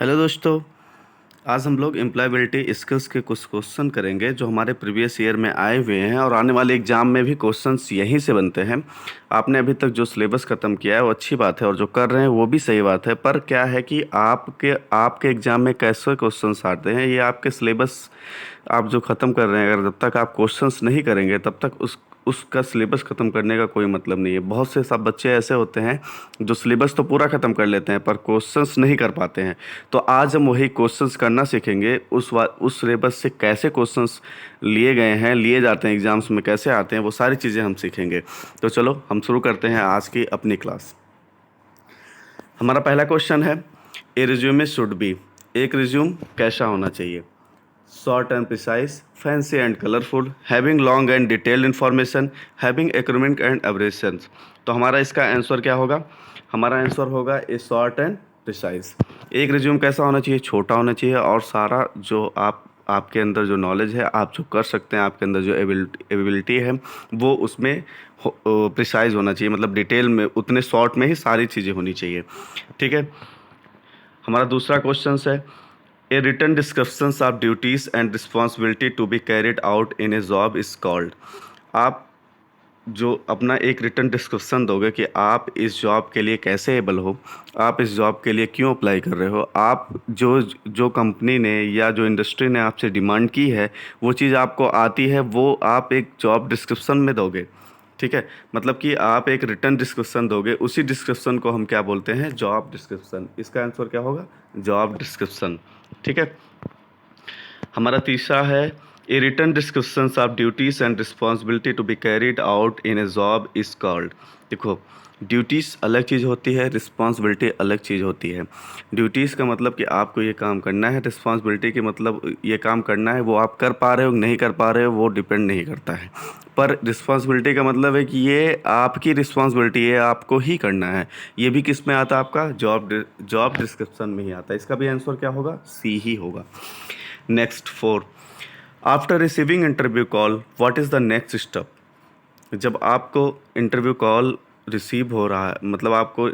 Hello दोस्तों। आज हम लोग एम्प्लॉयबिलिटी स्किल्स के कुछ क्वेश्चन करेंगे जो हमारे प्रीवियस ईयर में आए हुए हैं और आने वाले एग्ज़ाम में भी क्वेश्चंस यहीं से बनते हैं। आपने अभी तक जो सिलेबस ख़त्म किया है वो अच्छी बात है और जो कर रहे हैं वो भी सही बात है, पर क्या है कि आपके एग्ज़ाम में कैसे क्वेश्चंस आते हैं ये आपके सिलेबस आप जो ख़त्म कर रहे हैं, अगर जब तक आप क्वेश्चंस नहीं करेंगे तब तक उसका सिलेबस ख़त्म करने का कोई मतलब नहीं है। बहुत से सब बच्चे ऐसे होते हैं जो सिलेबस तो पूरा ख़त्म कर लेते हैं पर क्वेश्चंस नहीं कर पाते हैं। तो आज हम वही क्वेश्चंस करना सीखेंगे, उस सिलेबस से कैसे क्वेश्चंस लिए गए हैं, लिए जाते हैं एग्ज़ाम्स में, कैसे आते हैं, वो सारी चीज़ें हम सीखेंगे। तो चलो हम शुरू करते हैं आज की अपनी क्लास। हमारा पहला क्वेश्चन है, ए रिज्यूमे शुड बी। एक रिज्यूम कैसा होना चाहिए? Short and precise, fancy and colourful, having long and detailed information, having acronyms and abbreviations. तो हमारा इसका आंसर क्या होगा? हमारा आंसर होगा ए शॉर्ट एंड प्रिसाइज। एक रिज्यूम कैसा होना चाहिए? छोटा होना चाहिए और सारा जो आपके अंदर जो नॉलेज है, आप जो कर सकते हैं, आपके अंदर जो एबिलिटी है वो उसमें प्रिसाइज होना चाहिए, मतलब डिटेल में, उतने शॉर्ट में ही सारी चीज़ें होनी चाहिए। ठीक है। हमारा दूसरा क्वेश्चन है, a written descriptions of duties and responsibility to be carried out in a job is called. आप जो अपना एक रिटन डिस्क्रिप्शन दोगे कि आप इस जॉब के लिए कैसे एबल हो, आप इस जॉब के लिए क्यों अप्लाई कर रहे हो, आप जो जो कंपनी ने या जो इंडस्ट्री ने आपसे डिमांड की है वो चीज़ आपको आती है, वो आप एक जॉब डिस्क्रिप्शन में दोगे। ठीक है, मतलब कि आप एक रिटन डिस्क्रिप्शन दोगे, उसी डिस्क्रिप्शन को हम क्या बोलते हैं? Job description. इसका आंसर क्या होगा? Job description. ठीक है। हमारा तीसरा है, a written descriptions of duties and responsibility to be carried out in a job is called. देखो, ड्यूटीज़ अलग चीज़ होती है, रिस्पॉन्सिबिलिटी अलग चीज़ होती है। ड्यूटीज़ का मतलब कि आपको ये काम करना है, रिस्पॉन्सिबिलिटी के मतलब ये काम करना है, वो आप कर पा रहे हो नहीं कर पा रहे हो वो डिपेंड नहीं करता है। पर रिस्पॉन्सिबिलिटी का मतलब है कि ये आपकी रिस्पॉन्सिबिलिटी है, आपको ही करना है। ये भी किस में आता है? आपका जॉब डिस्क्रिप्शन में ही आता है। इसका भी आंसर क्या होगा? सी ही होगा। Next 4, after receiving interview call what is the next step? जब आपको इंटरव्यू कॉल रिसीव हो रहा है, मतलब आपको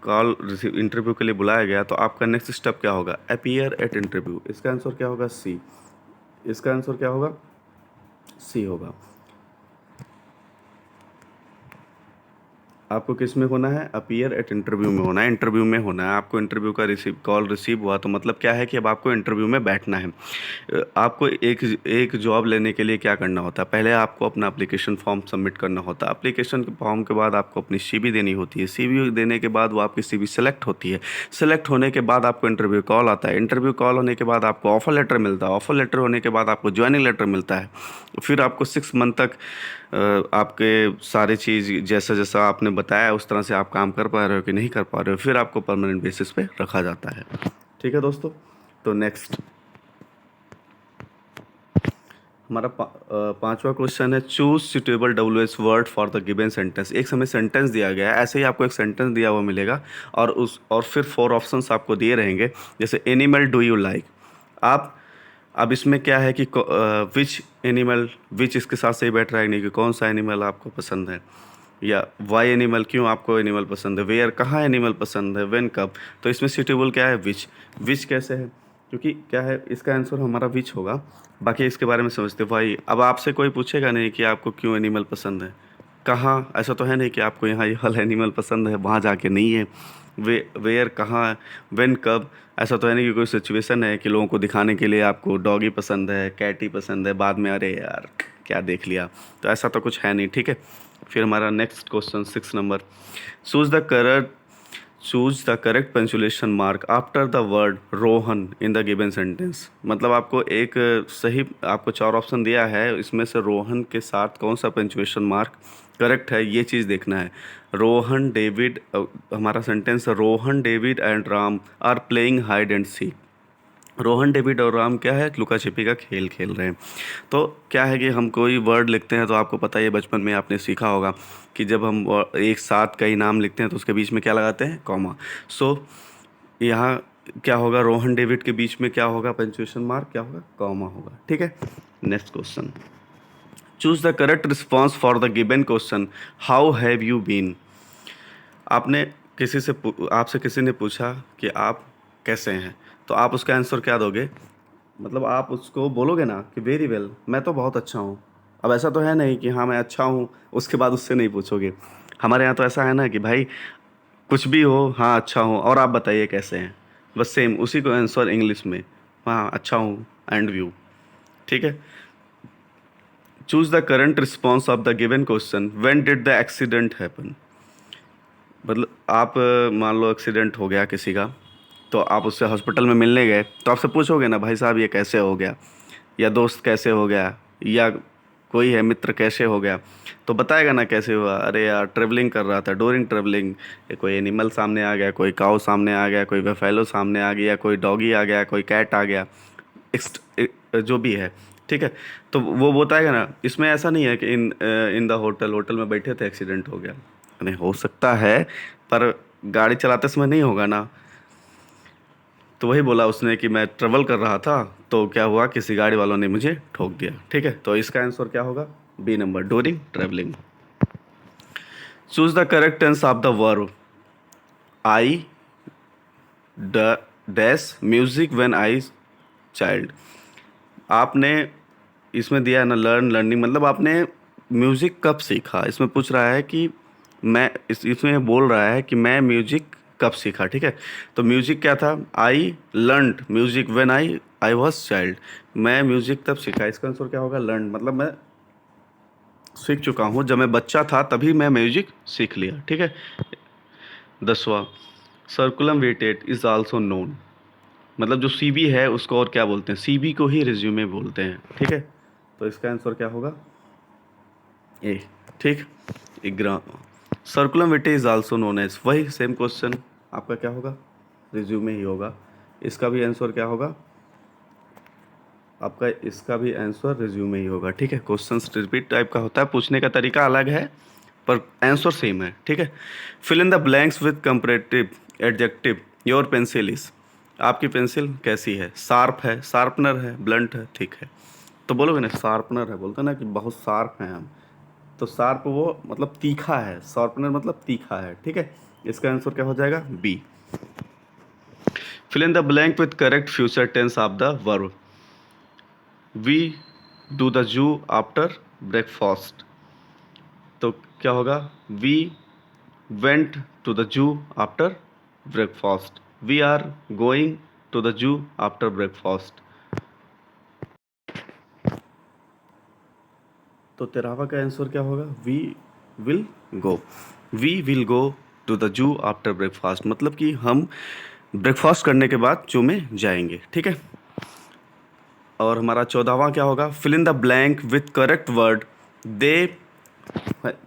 कॉल रिसीव इंटरव्यू के लिए बुलाया गया, तो आपका नेक्स्ट स्टेप क्या होगा? Appear eight interview. इसका आंसर क्या होगा? सी। इसका आंसर क्या होगा? सी होगा। आपको किस में होना है? अपीयर एट इंटरव्यू में होना है, इंटरव्यू में होना है। आपको इंटरव्यू का कॉल रिसीव हुआ तो मतलब क्या है कि अब आपको इंटरव्यू में बैठना है। आपको एक जॉब लेने के लिए क्या करना होता है? पहले आपको अपना एप्लीकेशन फॉर्म सबमिट करना होता है। एप्लीकेशन फॉर्म के बाद आपको अपनी सीवी देनी होती है। सीवी देने के बाद वो आपकी सीवी सेलेक्ट होती है। सेलेक्ट होने के बाद आपको इंटरव्यू कॉल आता है। इंटरव्यू कॉल होने के बाद आपको ऑफर लेटर मिलता है। ऑफर लेटर होने के बाद आपको ज्वाइनिंग लेटर मिलता है। फिर आपको 6 मंथ तक आपके सारी चीज़ जैसा जैसा आपने बताया उस तरह से आप काम कर पा रहे हो कि नहीं कर पा रहे हो, फिर आपको परमानेंट बेसिस पे रखा जाता है। ठीक है दोस्तों। तो नेक्स्ट हमारा पांचवा क्वेश्चन है, choose suitable WH word for the given sentence. एक समय सेंटेंस दिया गया है, ऐसे ही आपको एक सेंटेंस दिया हुआ मिलेगा और फिर 4 ऑप्शंस आपको दिए रहेंगे। जैसे एनिमल डू यू लाइक। आप अब इसमें क्या है कि विच एनिमल, विच इसके साथ सही बैठ रहा है नहीं, कि कौन सा एनिमल आपको पसंद है, या वाई एनिमल, क्यों आपको एनिमल पसंद है, वेयर कहाँ एनिमल पसंद है, व्हेन कब। तो इसमें सूटेबल क्या है? विच। विच कैसे है? क्योंकि क्या है, इसका आंसर हमारा विच होगा। बाकी इसके बारे में समझते वाई। अब आपसे कोई पूछेगा नहीं कि आपको क्यों एनिमल पसंद है, कहाँ, ऐसा तो है नहीं कि आपको यहाँ ये वाला एनिमल पसंद है वहाँ जाके नहीं है। वेयर कहाँ है, व्हेन कब, ऐसा तो है नहीं कि कोई सिचुएशन है कि लोगों को दिखाने के लिए आपको डॉगी पसंद है, कैटी पसंद है, बाद में अरे यार क्या देख लिया, तो ऐसा तो कुछ है नहीं। ठीक है। फिर हमारा नेक्स्ट क्वेश्चन 6 नंबर, choose the correct choose the correct punctuation mark after the word Rohan in the given sentence. मतलब आपको आपको 4 ऑप्शन दिया है, इसमें से रोहन के साथ कौन सा पंचुएशन मार्क करेक्ट है ये चीज़ देखना है। रोहन डेविड, हमारा सेंटेंस है, Rohan David and Ram are playing hide and seek. Rohan David और राम क्या है? लुका छिपी का खेल खेल रहे हैं। तो क्या है कि हम कोई वर्ड लिखते हैं तो आपको पता ही है, बचपन में आपने सीखा होगा कि जब हम एक साथ कई नाम लिखते हैं तो उसके बीच में क्या लगाते हैं? कॉमा। सो यहाँ क्या होगा? रोहन डेविड के बीच में क्या होगा? पंक्चुएशन मार्क क्या होगा? कॉमा होगा। ठीक है। Next question, choose the correct response for the given question, how have you been. आपने आपसे किसी ने पूछा कि आप कैसे हैं, तो आप उसका आंसर क्या दोगे? मतलब आप उसको बोलोगे ना कि वेरी वेल, मैं तो बहुत अच्छा हूँ। अब ऐसा तो है नहीं कि हाँ मैं अच्छा हूँ, उसके बाद उससे नहीं पूछोगे। हमारे यहाँ तो ऐसा है ना कि भाई कुछ भी हो, हाँ अच्छा हूँ और आप बताइए कैसे हैं, बस सेम उसी को आंसर इंग्लिश में, हाँ अच्छा हूँ एंड व्यू। ठीक है। Choose the current response of the given question, when did the accident happen. मतलब आप मान लो एक्सीडेंट हो गया किसी का, तो आप उससे हॉस्पिटल में मिलने गए, तो आपसे पूछोगे ना भाई साहब ये कैसे हो गया, या दोस्त कैसे हो गया, या कोई है मित्र कैसे हो गया, तो बताएगा ना कैसे हुआ। अरे यार ट्रेवलिंग कर रहा था, ड्यूरिंग ट्रेवलिंग कोई एनिमल सामने आ गया, कोई काऊ सामने आ गया, कोई वेफेलो सामने आ गया, कोई डॉगी आ गया, कोई कैट आ गया, जो भी है। ठीक है। तो वो बताएगा ना। इसमें ऐसा नहीं है कि इन द होटल, होटल में बैठे थे एक्सीडेंट हो गया। नहीं हो सकता है, पर गाड़ी चलाते समय नहीं होगा ना। तो वही बोला उसने कि मैं ट्रेवल कर रहा था, तो क्या हुआ, किसी गाड़ी वालों ने मुझे ठोक दिया। ठीक है, तो इसका आंसर क्या होगा? B number, during travelling. Choose the correct tense of the verb I d dash music when I child. आपने इसमें दिया है ना लर्न, लर्निंग, मतलब आपने म्यूज़िक कब सीखा। इसमें पूछ रहा है कि मैं इसमें बोल रहा है कि मैं म्यूज़िक कब सीखा। ठीक है। तो म्यूज़िक क्या था? I learned music when I was child. मैं म्यूज़िक तब सीखा, इसका आंसर क्या होगा? लर्न, मतलब मैं सीख चुका हूँ, जब मैं बच्चा था तभी मैं म्यूज़िक सीख लिया। ठीक है। 10वां, सर्कुलम वेटेड इज़ आल्सो नोन। मतलब जो सीबी है उसको और क्या बोलते हैं? सीबी को ही रिज्यूमे बोलते हैं। ठीक है। तो इसका आंसर क्या होगा? ए। ठीक। एग्राम, curriculum vitae is also known as, वही सेम क्वेश्चन आपका क्या होगा? रिज्यूमे ही होगा। इसका भी आंसर क्या होगा आपका? इसका भी आंसर रिज्यूमे ही होगा। ठीक है। क्वेश्चन रिपीट टाइप का होता है, पूछने का तरीका अलग है पर आंसर सेम है। ठीक है। Fill in the blanks with comparative adjective, your pencil is. आपकी पेंसिल कैसी है? शार्प है, शार्पनर है, ब्लंट है, थिक है। तो बोलोगे ना शार्पनर है, बोलते हैं ना कि बहुत शार्प हैं हम। तो शार्प वो मतलब तीखा है, शार्पनर मतलब तीखा है। ठीक है। इसका आंसर क्या हो जाएगा? B. Fill in the blank with correct future tense of the verb, we do the zoo after breakfast. तो क्या होगा? We went to the zoo after breakfast, we are going to the zoo after breakfast. तो 13वां का answer क्या होगा? We will go, we will go to the zoo after breakfast, मतलब कि हम ब्रेकफास्ट करने के बाद जू में जाएंगे। ठीक है। और हमारा 14वां क्या होगा? Fill in the blank with correct word they.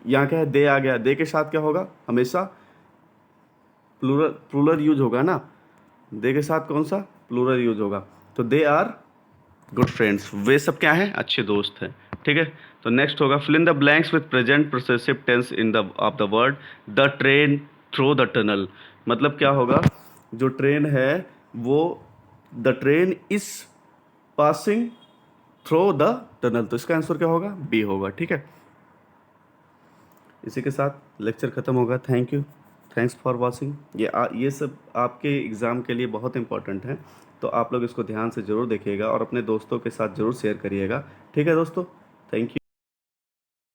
यहाँ क्या है? दे आ गया, दे के साथ क्या होगा? हमेशा प्लूरल, प्लूरल यूज होगा ना। दे के साथ कौन सा? प्लूरल यूज होगा। तो दे आर गुड फ्रेंड्स, वे सब क्या हैं? अच्छे दोस्त हैं। ठीक है। तो नेक्स्ट होगा fill in the blanks with present possessive tense in the of the word the train through the tunnel. मतलब क्या होगा? जो ट्रेन है वो, the train is passing through the tunnel. तो इसका आंसर क्या होगा? बी होगा। ठीक है। इसी के साथ लेक्चर ख़त्म होगा। Thank you, thanks for watching. ये सब आपके एग्ज़ाम के लिए बहुत इंपॉर्टेंट है, तो आप लोग इसको ध्यान से ज़रूर देखिएगा और अपने दोस्तों के साथ ज़रूर शेयर करिएगा। ठीक है दोस्तों, थैंक यू।